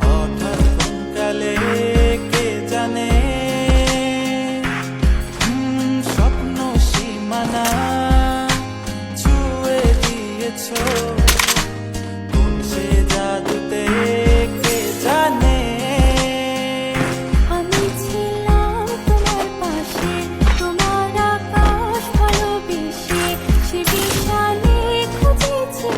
হঠাৎ কালে কে জানে স্বপ্ন সীমানা ছুঁয়ে দিয়েছ কোন সে জাদুতে কে জানে। আমি ছিলাম তোমার পাশে, তোমার আকাশ ভালোবেসে, সে বিশালে খুঁজেছি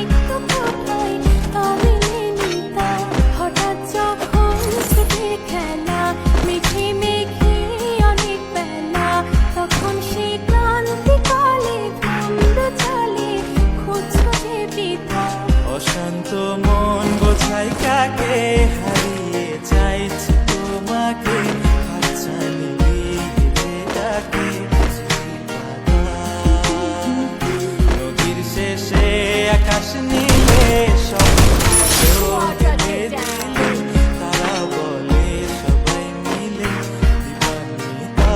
একটু কোথায় তবে মেলেনি তা। হঠাৎ যখন ছুটির খেলা মেঘে মেঘে অনেক বেলা, তখন সে ক্লান্তিকালে ধুলো চালে খুঁজছো যে পিতা। অশান্ত মন বোঝাই কাকে হারিয়ে চাইছি তোমাকে হাতছানি দিয়ে ডাকে নদীর শেষে আকাশ নীলে তারা বলে সবাই মিলে দিবানিতা।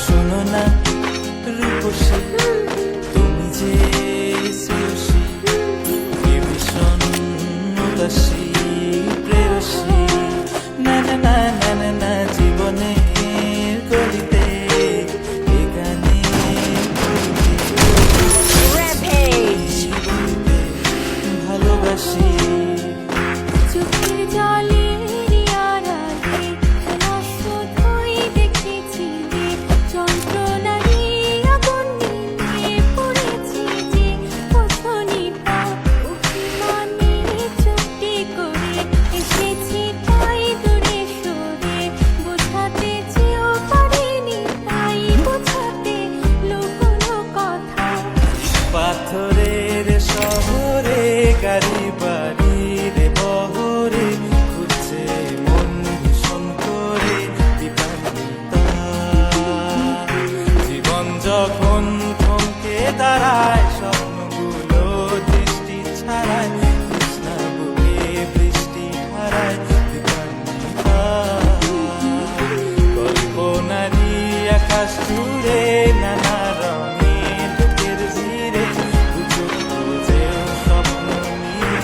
শোনো না রূপসী তুমি যে শ্রেয়সী ভীষণ উদাসী প্রেয়সী না না না না না না জীবনের গলিতে এ গানের গলিতে ভালোবাসি। চোখের জলের আড়ালে খেলা শুধুই দেখেছিলে, যন্ত্রণারই আগুন নিয়ে পড়েছি যে বোঝনি তা। অভিমানে চুপটি করে এসেছি তাই দূরে সরে, বোঝাতে চেয়েও পারিনি তাই বোঝাতে লুকোনো কথা। পাথরের শহরে গাড়ি বাড়ির বহরে খুঁজছে মন ভীষণ করে দিবানিতা। জীবন যখন থমকে দাঁড়ায় স্বপ্নগুলো দৃষ্টি ছাড়ায় কৃষ্ণা বুকে বৃষ্টি হারায় দিবানিতা। কল্পনারি আকাশ জুড়ে নানা রঙে লোকের ভিড়ে দুচোখ বুঝেও স্বপ্ন নিয়ে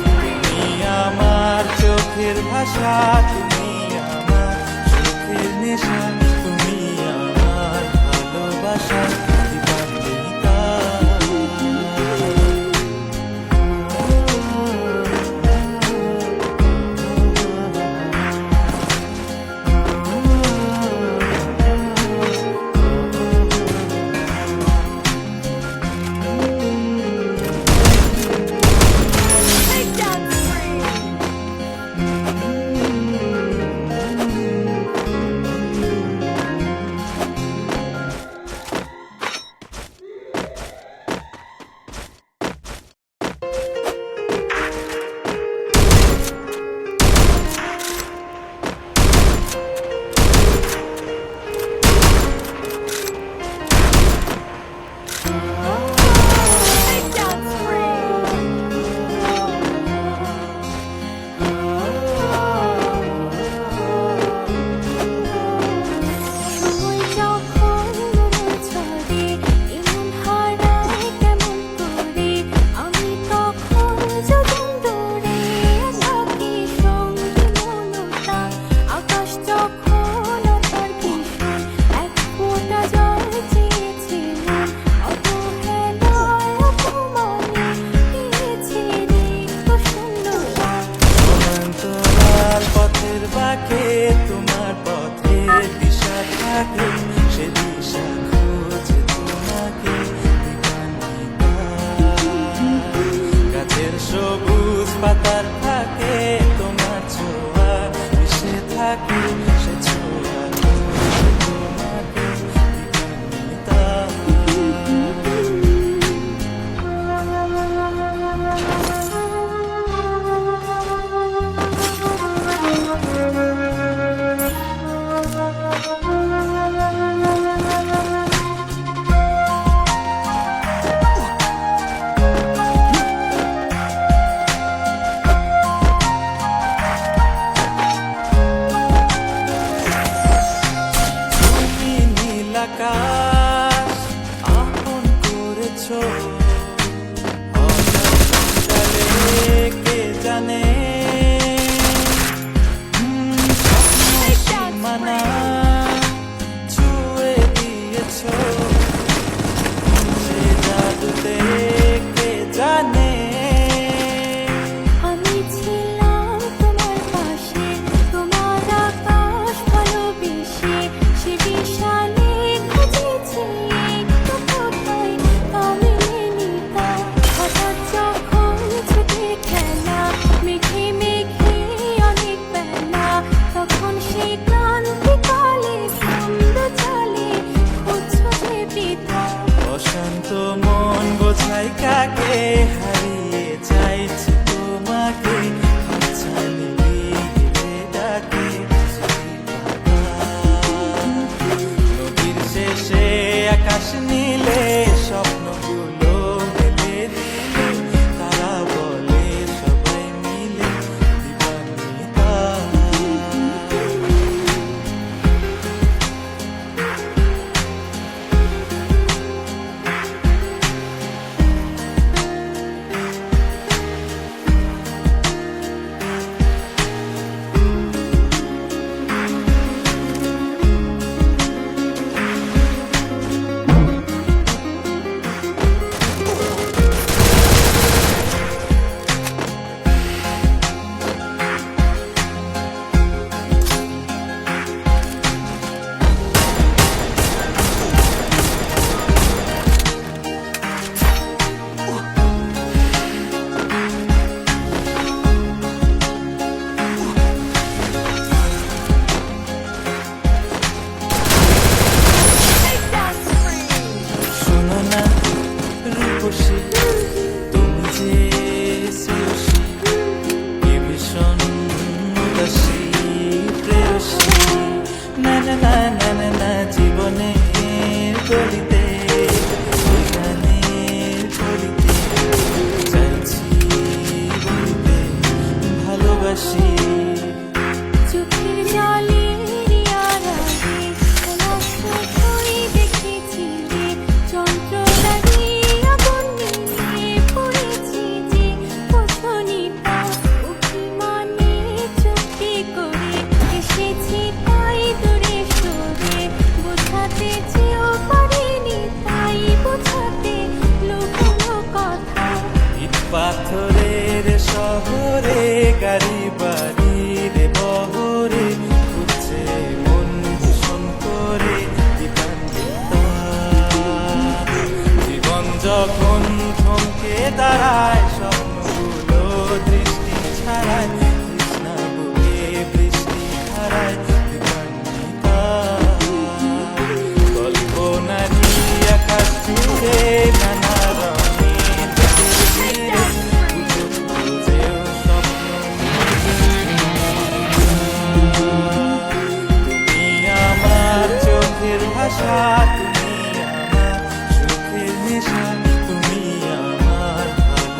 তুমি আমার চোখের ভাষা তুমি আমার চোখের নেশা তুমি আমার ভালোবাসা দিবানিতা। পথের বাঁকে তোমার পথে দিশা একারই